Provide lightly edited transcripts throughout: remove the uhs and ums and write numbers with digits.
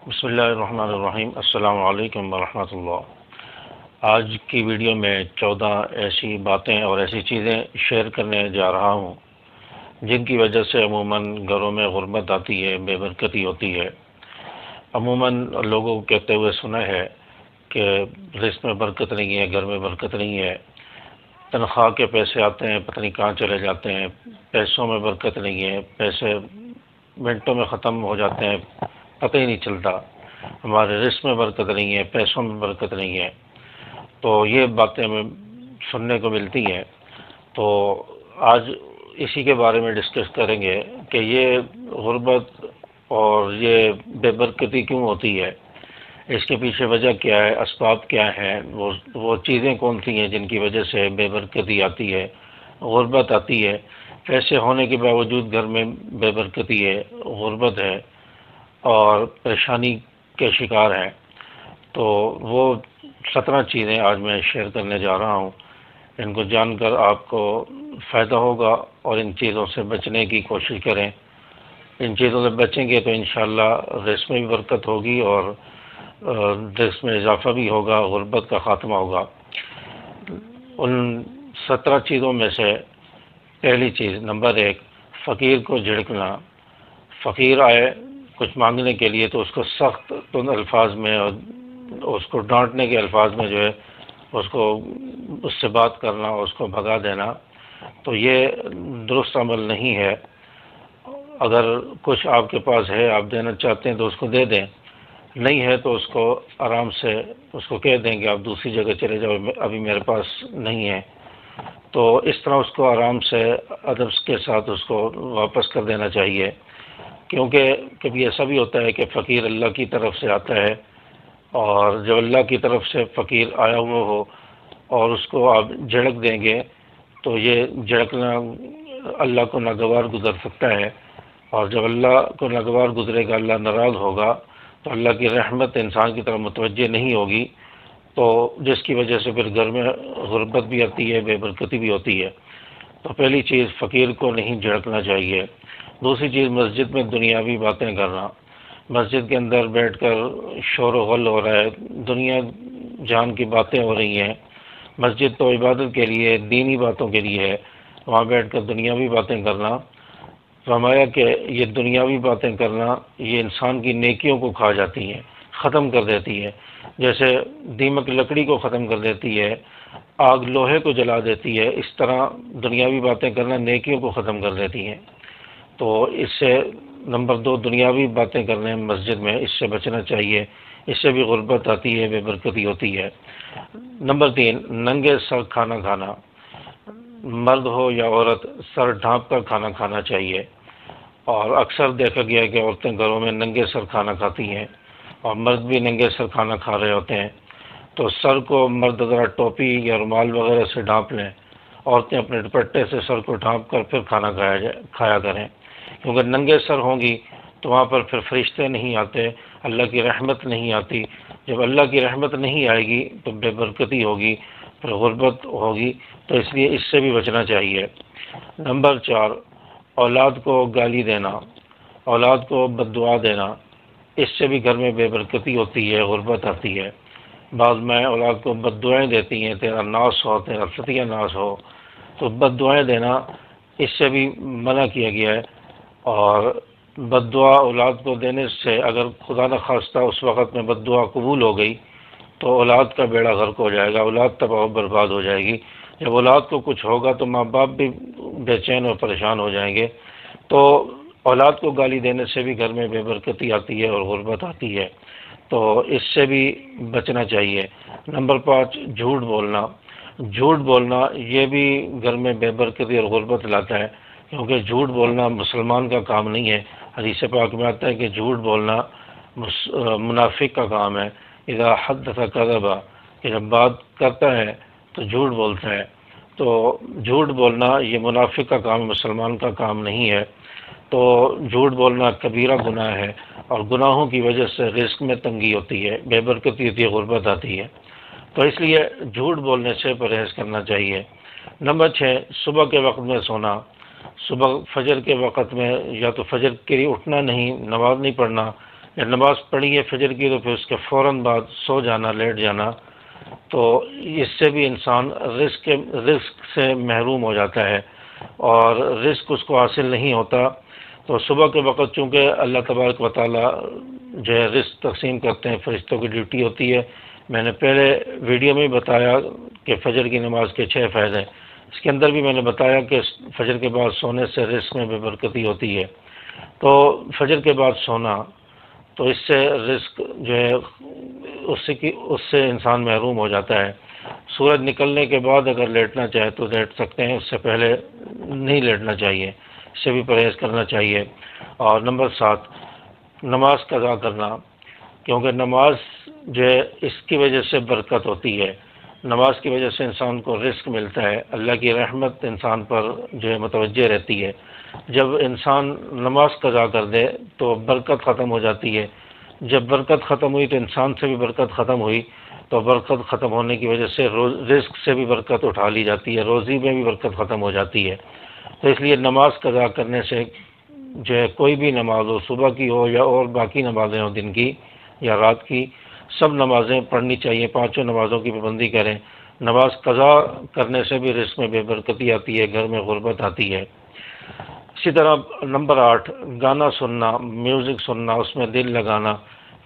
بسم اللہ الرحمن الرحیم۔ السلام علیکم ورحمۃ اللہ۔ آج کی ویڈیو میں 14 ایسی باتیں اور ایسی چیزیں شیئر کرنے جا رہا ہوں جن کی وجہ سے عموماً گھروں میں غربت آتی ہے، بے برکتی ہوتی ہے۔ عموماً لوگوں کو کہتے ہوئے سنا ہے کہ رزق میں برکت نہیں ہے، گھر میں برکت نہیں ہے، تنخواہ کے پیسے آتے ہیں پتہ نہیں کہاں چلے جاتے ہیں، پیسوں میں برکت نہیں ہے، پیسے منٹوں میں ختم ہو جاتے ہیں، پتہ ہی نہیں چلتا، ہمارے رزق میں برکت نہیں ہے، پیسوں میں برکت نہیں ہے۔ تو یہ باتیں ہمیں سننے کو ملتی ہیں۔ تو آج اسی کے بارے میں ڈسکس کریں گے کہ یہ غربت اور یہ بے برکتی کیوں ہوتی ہے، اس کے پیچھے وجہ کیا ہے، اسباب کیا ہیں، وہ چیزیں کون سی ہیں جن کی وجہ سے بے برکتی آتی ہے، غربت آتی ہے، پیسے ہونے کے باوجود گھر میں بے برکتی ہے، غربت ہے اور پریشانی کے شکار ہیں۔ تو وہ 17 چیزیں آج میں شیئر کرنے جا رہا ہوں۔ ان کو جان کر آپ کو فائدہ ہوگا اور ان چیزوں سے بچنے کی کوشش کریں۔ ان چیزوں سے بچیں گے تو انشاءاللہ رزق میں بھی برکت ہوگی اور رزق میں اضافہ بھی ہوگا، غربت کا خاتمہ ہوگا۔ ان 17 چیزوں میں سے پہلی چیز، نمبر 1، فقیر کو جھڑکنا۔ فقیر آئے کچھ مانگنے کے لیے تو اس کو سخت تند الفاظ میں اور اس کو ڈانٹنے کے الفاظ میں جو ہے اس سے بات کرنا، اس کو بھگا دینا، تو یہ درست عمل نہیں ہے۔ اگر کچھ آپ کے پاس ہے، آپ دینا چاہتے ہیں تو اس کو دے دیں، نہیں ہے تو اس کو آرام سے اس کو کہہ دیں کہ آپ دوسری جگہ چلے جاؤ، ابھی میرے پاس نہیں ہے۔ تو اس طرح اس کو آرام سے ادب کے ساتھ اس کو واپس کر دینا چاہیے، کیونکہ کبھی ایسا بھی ہوتا ہے کہ فقیر اللہ کی طرف سے آتا ہے، اور جب اللہ کی طرف سے فقیر آیا ہوا ہو اور اس کو آپ جھڑک دیں گے تو یہ جھڑکنا اللہ کو ناگوار گزر سکتا ہے، اور جب اللہ کو ناگوار گزرے گا، اللہ ناراض ہوگا تو اللہ کی رحمت انسان کی طرف متوجہ نہیں ہوگی، تو جس کی وجہ سے پھر گھر میں غربت بھی آتی ہے، بے برکتی بھی ہوتی ہے۔ تو پہلی چیز، فقیر کو نہیں جھڑکنا چاہیے۔ دوسری چیز، مسجد میں دنیاوی باتیں کرنا۔ مسجد کے اندر بیٹھ کر شور و غل ہو رہا ہے، دنیا جان کی باتیں ہو رہی ہیں۔ مسجد تو عبادت کے لیے، دینی باتوں کے لیے ہے، وہاں بیٹھ کر دنیاوی باتیں کرنا، فرمایا کہ یہ دنیاوی باتیں کرنا یہ انسان کی نیکیوں کو کھا جاتی ہیں، ختم کر دیتی ہے۔ جیسے دیمک لکڑی کو ختم کر دیتی ہے، آگ لوہے کو جلا دیتی ہے، اس طرح دنیاوی باتیں کرنا نیکیوں کو ختم کر دیتی ہیں۔ تو اس سے نمبر 2، دنیاوی باتیں کرنے مسجد میں، اس سے بچنا چاہیے، اس سے بھی غربت آتی ہے، بے برکتی ہوتی ہے۔ نمبر 3، ننگے سر کھانا کھانا۔ مرد ہو یا عورت، سر ڈھانپ کر کھانا کھانا چاہیے، اور اکثر دیکھا گیا ہے کہ عورتیں گھروں میں ننگے سر کھانا کھاتی ہیں اور مرد بھی ننگے سر کھانا کھا رہے ہوتے ہیں۔ تو سر کو مرد ذرا ٹوپی یا رومال وغیرہ سے ڈھانپ لیں، عورتیں اپنے دوپٹے سے سر کو ڈھانپ کر پھر کھانا کھایا کریں، کیونکہ ننگے سر ہوں گی تو وہاں پر پھر فرشتے نہیں آتے، اللہ کی رحمت نہیں آتی۔ جب اللہ کی رحمت نہیں آئے گی تو بے برکتی ہوگی، پھر غربت ہوگی، تو اس لیے اس سے بھی بچنا چاہیے۔ نمبر 4، اولاد کو گالی دینا، اولاد کو بد دعا دینا، اس سے بھی گھر میں بے برکتی ہوتی ہے، غربت آتی ہے۔ بعض مائیں اولاد کو بد دعائیں دیتی ہیں، تیرا ناس ہو، تیرا فتیہ ناس ہو، تو بد دعائیں دینا اس سے بھی منع کیا گیا ہے۔ اور بد دعا اولاد کو دینے سے اگر خدا نخواستہ اس وقت میں بد دعا قبول ہو گئی تو اولاد کا بیڑا غرق ہو جائے گا، اولاد تباہ و برباد ہو جائے گی۔ جب اولاد کو کچھ ہوگا تو ماں باپ بھی بے چین اور پریشان ہو جائیں گے۔ تو اولاد کو گالی دینے سے بھی گھر میں بے برکتی آتی ہے اور غربت آتی ہے، تو اس سے بھی بچنا چاہیے۔ نمبر 5، جھوٹ بولنا۔ جھوٹ بولنا یہ بھی گھر میں بے برکتی اور غربت لاتا ہے، کیونکہ جھوٹ بولنا مسلمان کا کام نہیں ہے۔ حدیث پاک میں آتا ہے کہ جھوٹ بولنا منافق کا کام ہے۔ اذا حدث کذب، کہ جب بات کرتا ہے تو جھوٹ بولتا ہے۔ تو جھوٹ بولنا یہ منافق کا کام، مسلمان کا کام نہیں ہے۔ تو جھوٹ بولنا کبیرہ گناہ ہے، اور گناہوں کی وجہ سے رزق میں تنگی ہوتی ہے، بے برکتی ہوتی ہے، غربت آتی ہے۔ تو اس لیے جھوٹ بولنے سے پرہیز کرنا چاہیے۔ نمبر 6، صبح کے وقت میں سونا۔ صبح فجر کے وقت میں یا تو فجر کے لیے اٹھنا نہیں، نماز نہیں پڑھنا، جب نماز پڑھی ہے فجر کی تو پھر اس کے فوراً بعد سو جانا، لیٹ جانا، تو اس سے بھی انسان رزق سے محروم ہو جاتا ہے اور رزق اس کو حاصل نہیں ہوتا۔ تو صبح کے وقت چونکہ اللہ تبارک و تعالیٰ جو ہے رزق تقسیم کرتے ہیں، فرشتوں کی ڈیوٹی ہوتی ہے۔ میں نے پہلے ویڈیو میں بتایا کہ فجر کی نماز کے 6 فائدے، اس کے اندر بھی میں نے بتایا کہ فجر کے بعد سونے سے رزق میں بے برکتی ہوتی ہے۔ تو فجر کے بعد سونا، تو اس سے رزق جو ہے اس سے انسان محروم ہو جاتا ہے۔ سورج نکلنے کے بعد اگر لیٹنا چاہے تو لیٹ سکتے ہیں، اس سے پہلے نہیں لیٹنا چاہیے، اس سے بھی پرہیز کرنا چاہیے۔ اور نمبر 7، نماز قضا کرنا، کیونکہ نماز جو ہے اس کی وجہ سے برکت ہوتی ہے، نماز کی وجہ سے انسان کو رزق ملتا ہے، اللہ کی رحمت انسان پر جو ہے متوجہ رہتی ہے۔ جب انسان نماز قضا کر دے تو برکت ختم ہو جاتی ہے، جب برکت ختم ہوئی تو انسان سے بھی برکت ختم ہوئی، تو برکت ختم ہونے کی وجہ سے رزق سے بھی برکت اٹھا لی جاتی ہے، روزی میں بھی برکت ختم ہو جاتی ہے۔ تو اس لیے نماز قضا کرنے سے جو ہے کوئی بھی نماز ہو، صبح کی ہو یا اور باقی نمازیں ہوں، دن کی یا رات کی، سب نمازیں پڑھنی چاہیے، 5 نمازوں کی پابندی کریں۔ نماز قضا کرنے سے بھی رزق میں بے برکتی آتی ہے، گھر میں غربت آتی ہے۔ اسی طرح نمبر 8، گانا سننا، میوزک سننا، اس میں دل لگانا،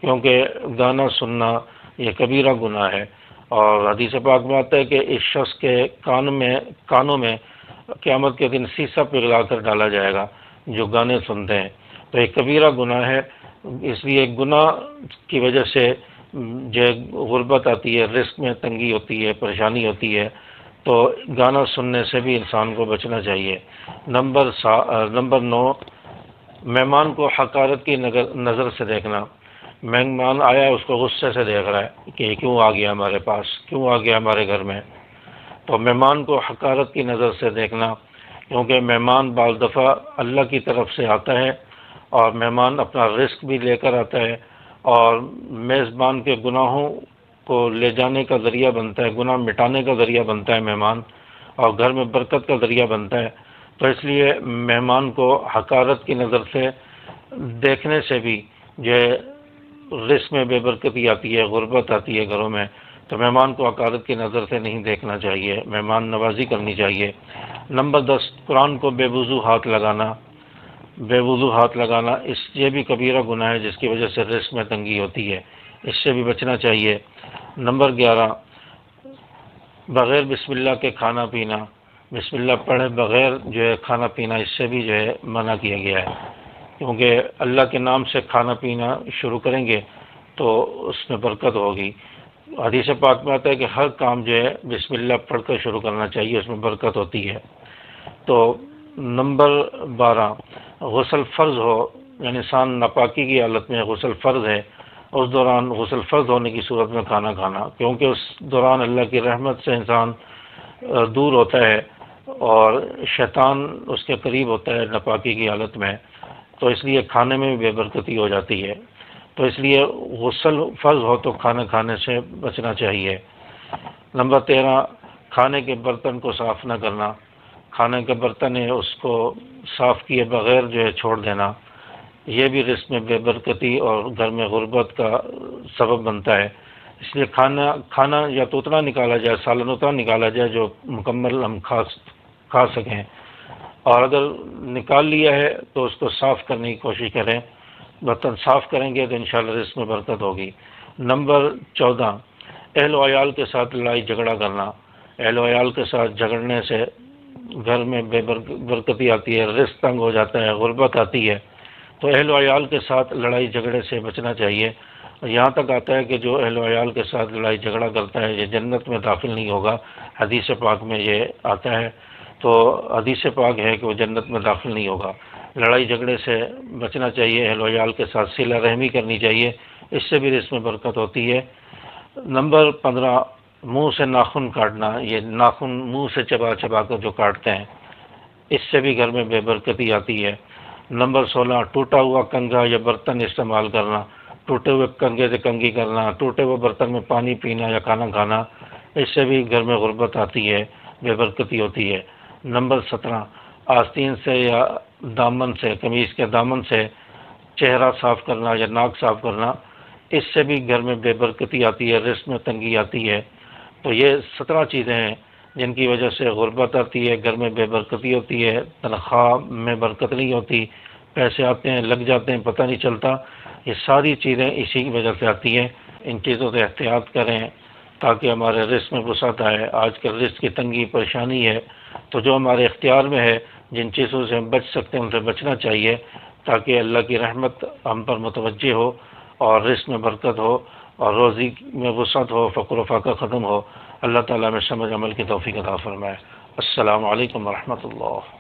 کیونکہ گانا سننا یہ کبیرہ گناہ ہے، اور حدیث پاک میں آتا ہے کہ اس شخص کے کانوں میں قیامت کے دن سیسہ پگھلا کر ڈالا جائے گا جو گانے سنتے ہیں۔ تو یہ کبیرہ گناہ ہے، اس لیے گناہ کی وجہ سے جو غربت آتی ہے، رزق میں تنگی ہوتی ہے، پریشانی ہوتی ہے، تو گانا سننے سے بھی انسان کو بچنا چاہیے۔ نمبر 9، مہمان کو حقارت کی نظر سے دیکھنا، مہمان آیا ہے اس کو غصے سے دیکھ رہا ہے کہ کیوں آ گیا ہمارے پاس، کیوں آ گیا ہمارے گھر میں، تو مہمان کو حقارت کی نظر سے دیکھنا، کیونکہ مہمان بعض دفعہ اللہ کی طرف سے آتا ہے اور مہمان اپنا رزق بھی لے کر آتا ہے، اور میزبان کے گناہوں کو لے جانے کا ذریعہ بنتا ہے، گناہ مٹانے کا ذریعہ بنتا ہے مہمان، اور گھر میں برکت کا ذریعہ بنتا ہے۔ تو اس لیے مہمان کو حقارت کی نظر سے دیکھنے سے بھی جو رزق میں بے برکتی آتی ہے، غربت آتی ہے گھروں میں، تو مہمان کو حقارت کی نظر سے نہیں دیکھنا چاہیے، مہمان نوازی کرنی چاہیے۔ نمبر 10، قرآن کو بے وضو ہاتھ لگانا، بے وضو ہاتھ لگانا یہ بھی کبیرہ گناہ ہے جس کی وجہ سے رزق میں تنگی ہوتی ہے، اس سے بھی بچنا چاہیے۔ نمبر 11، بغیر بسم اللہ کے کھانا پینا، بسم اللہ پڑھے بغیر جو ہے کھانا پینا، اس سے بھی جو ہے منع کیا گیا ہے، کیونکہ اللہ کے نام سے کھانا پینا شروع کریں گے تو اس میں برکت ہوگی۔ حدیث پاک میں آتا ہے کہ ہر کام جو ہے بسم اللہ پڑھ کر شروع کرنا چاہیے، اس میں برکت ہوتی ہے۔ تو نمبر 12، غسل فرض ہو، یعنی انسان ناپاکی کی حالت میں غسل فرض ہے، اس دوران غسل فرض ہونے کی صورت میں کھانا کھانا، کیونکہ اس دوران اللہ کی رحمت سے انسان دور ہوتا ہے اور شیطان اس کے قریب ہوتا ہے ناپاکی کی حالت میں، تو اس لیے کھانے میں بھی بے برکتی ہو جاتی ہے۔ تو اس لیے غسل فرض ہو تو کھانا کھانے سے بچنا چاہیے۔ نمبر 13، کھانے کے برتن کو صاف نہ کرنا، کھانے کا برتن ہے اس کو صاف کیے بغیر جو ہے چھوڑ دینا، یہ بھی رزق میں بے برکتی اور گھر میں غربت کا سبب بنتا ہے۔ اس لیے کھانا یا تو اتنا نکالا جائے، سالن اتنا نکالا جائے جو مکمل ہم کھا سکیں، اور اگر نکال لیا ہے تو اس کو صاف کرنے کی کوشش کریں، برتن صاف کریں گے تو انشاءاللہ رزق میں برکت ہوگی۔ نمبر 14، اہل و عیال کے ساتھ لڑائی جھگڑا کرنا، اہل و عیال کے ساتھ جھگڑنے سے گھر میں بے برکتی آتی ہے، رزق تنگ ہو جاتا ہے، غربت آتی ہے، تو اہل و عیال کے ساتھ لڑائی جھگڑے سے بچنا چاہیے۔ یہاں تک آتا ہے کہ جو اہل و عیال کے ساتھ لڑائی جھگڑا کرتا ہے یہ جنت میں داخل نہیں ہوگا، حدیث پاک میں یہ آتا ہے، تو حدیث پاک ہے کہ وہ جنت میں داخل نہیں ہوگا۔ لڑائی جھگڑے سے بچنا چاہیے، اہل و عیال کے ساتھ صلہ رحمی کرنی چاہیے، اس سے بھی رزق میں برکت ہوتی ہے۔ نمبر 15، منہ سے ناخن کاٹنا، یہ ناخن منہ سے چبا چبا کر جو کاٹتے ہیں اس سے بھی گھر میں بے برکتی آتی ہے۔ نمبر 16، ٹوٹا ہوا کنگھا یا برتن استعمال کرنا، ٹوٹے ہوئے کنگھے سے کنگھی کرنا، ٹوٹے ہوئے برتن میں پانی پینا یا کھانا کھانا، اس سے بھی گھر میں غربت آتی ہے، بے برکتی ہوتی ہے۔ نمبر 17، آستین سے یا دامن سے، قمیص کے دامن سے چہرہ صاف کرنا یا ناک صاف کرنا، اس سے بھی گھر میں بے برکتی آتی ہے، رزق میں تنگی آتی ہے۔ تو یہ 17 چیزیں ہیں جن کی وجہ سے غربت آتی ہے، گھر میں بے برکتی ہوتی ہے، تنخواہ میں برکت نہیں ہوتی، پیسے آتے ہیں لگ جاتے ہیں پتہ نہیں چلتا۔ یہ ساری چیزیں اسی کی وجہ سے آتی ہیں۔ ان چیزوں سے احتیاط کریں تاکہ ہمارے رزق میں وسعت آئے۔ آج کل رزق کی تنگی پریشانی ہے، تو جو ہمارے اختیار میں ہے، جن چیزوں سے ہم بچ سکتے ہیں ان سے بچنا چاہیے تاکہ اللہ کی رحمت ہم پر متوجہ ہو اور رزق میں برکت ہو اور روزی میں وسعت ہو، فقر و فاقہ ختم ہو۔ اللہ تعالیٰ میں سمجھ عمل کی توفیق عطا فرمائے۔ السلام علیکم ورحمۃ اللہ۔